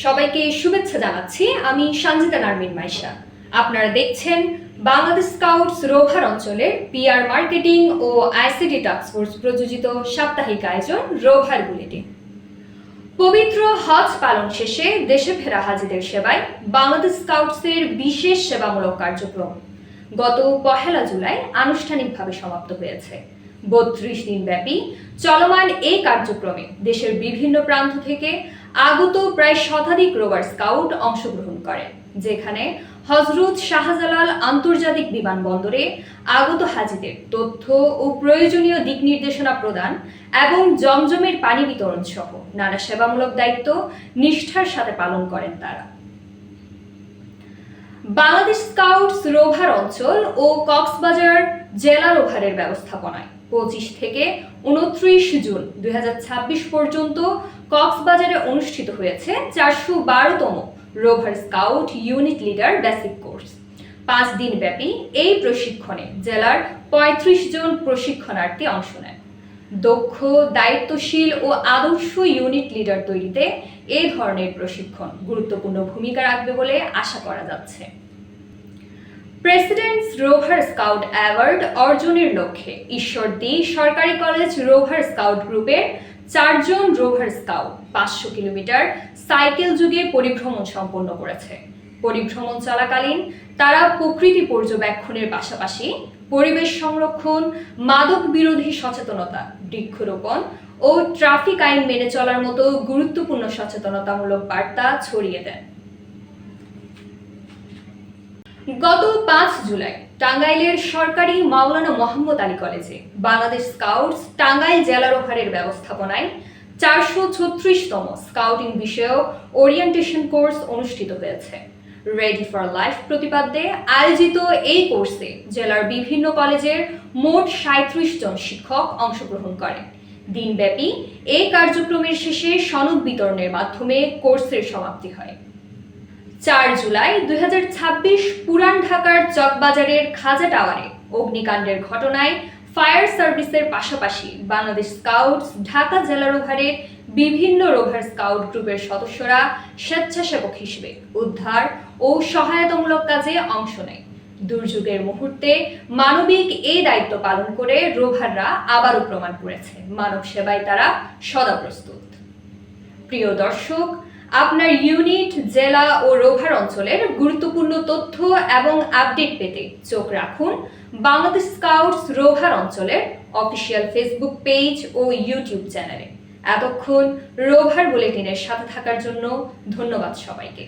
সবাইকে শুভেচ্ছা জানাচ্ছি। আমি সঞ্জিতা নারমিন মাইশা। আপনারা দেখছেন বাংলাদেশ স্কাউটস রোভার অঞ্চলের পিআর মার্কেটিং ও আইসিটি টাস্কফোর্স প্রযোজিত সাপ্তাহিক আয়োজন রোভার বুলেটিন। পবিত্র হজ পালন শেষে দেশে ফেরা হাজিদের সেবায় বাংলাদেশ স্কাউটসের বিশেষ সেবামূলক কার্যক্রম গত 1 জুলাই আনুষ্ঠানিকভাবে সমাপ্ত হয়েছে। 32 দিন ব্যাপী চলমান এই কার্যক্রমে দেশের বিভিন্ন প্রান্ত থেকে আগত প্রায় শতাধিক রোভার স্কাউট অংশগ্রহণ করেন, যেখানে হযরত শাহজালাল আন্তর্জাতিক বিমানবন্দরে আগত হাজিদের তথ্য ও প্রয়োজনীয় দিক নির্দেশনা প্রদান এবং জমজমের পানি বিতরণ সহ নানা সেবামূলক দায়িত্ব নিষ্ঠার সাথে পালন করেন তারা। বাংলাদেশ স্কাউটস রোভার অঞ্চল ও কক্সবাজার জেলা রোভারের ব্যবস্থাপনায় 25 থেকে 29 জুন 2026 পর্যন্ত কক্সবাজারে অনুষ্ঠিত হয়েছে 412তম rover scout unit leader basic course. 5 দিন ব্যাপী এই প্রশিক্ষণে জেলার 35 জন প্রশিক্ষণার্থী অংশ নেন। দক্ষ, দায়িত্বশীল ও আদর্শ ইউনিট লিডার তৈরিতে এই ধরনের প্রশিক্ষণ গুরুত্বপূর্ণ ভূমিকা রাখবে বলে আশা করা যাচ্ছে। প্রেসিডেন্টস রোভার স্কাউট অ্যাওয়ার্ড অর্জনের লক্ষ্যে ঈশ্বরদী সরকারি কলেজ রোভার স্কাউট গ্রুপের 4 জন রোভার স্কাউট 500 কিলোমিটার সাইকেল যুগে পরিভ্রমণ সম্পন্ন করেছে। পরিভ্রমণ চলাকালীন তারা প্রকৃতি পর্যবেক্ষণের পাশাপাশি পরিবেশ সংরক্ষণ, মাদক বিরোধী সচেতনতা, বৃক্ষরোপণ ও ট্রাফিক আইন মেনে চলার মতো গুরুত্বপূর্ণ সচেতনতামূলক বার্তা ছড়িয়ে দেন। গত 5 জুলাই টাঙ্গাইলের সরকারি মাওলানা মোহাম্মদ আলী কলেজে বাংলাদেশ স্কাউটস টাঙ্গাইল জেলা রোভারের ব্যবস্থাপনায় 436তম স্কাউটিং বিষয়ক ওরিয়েন্টেশন কোর্স অনুষ্ঠিত হয়েছে। রেডি ফর লাইফ প্রতিপাদ্যে আয়োজিত এই কোর্সে জেলার বিভিন্ন কলেজের মোট 37 জন শিক্ষক অংশগ্রহণ করেন। দিনব্যাপী এই কার্যক্রমের শেষে সনদ বিতরণের মাধ্যমে কোর্সের সমাপ্তি হয়। 4 জুলাই 2026 পুরান ঢাকার চকবাজারের খাজা টাওয়ারে অগ্নিকাণ্ডের ঘটনায় ফায়ার সার্ভিসের পাশাপাশি বাংলাদেশ স্কাউটস ঢাকা জেলা রোভারের বিভিন্ন রোভার স্কাউট গ্রুপের সদস্যরা স্বেচ্ছাসেবক হিসেবে উদ্ধার ও সহায়তামূলক কাজে অংশ নেয়। দুর্যোগের মুহূর্তে মানবিক এই দায়িত্ব পালন করে রোভাররা আবারও প্রমাণ করেছে মানব সেবায় তারা সদা প্রস্তুত। প্রিয় দর্শক, আপনার ইউনিট, জেলা ও রোভার অঞ্চলের গুরুত্বপূর্ণ তথ্য এবং আপডেট পেতে চোখ রাখুন বাংলাদেশ স্কাউটস রোভার অঞ্চলের অফিসিয়াল ফেসবুক পেজ ও ইউটিউব চ্যানেলে। এতক্ষণ রোভার বুলেটিনের সাথে থাকার জন্য ধন্যবাদ সবাইকে।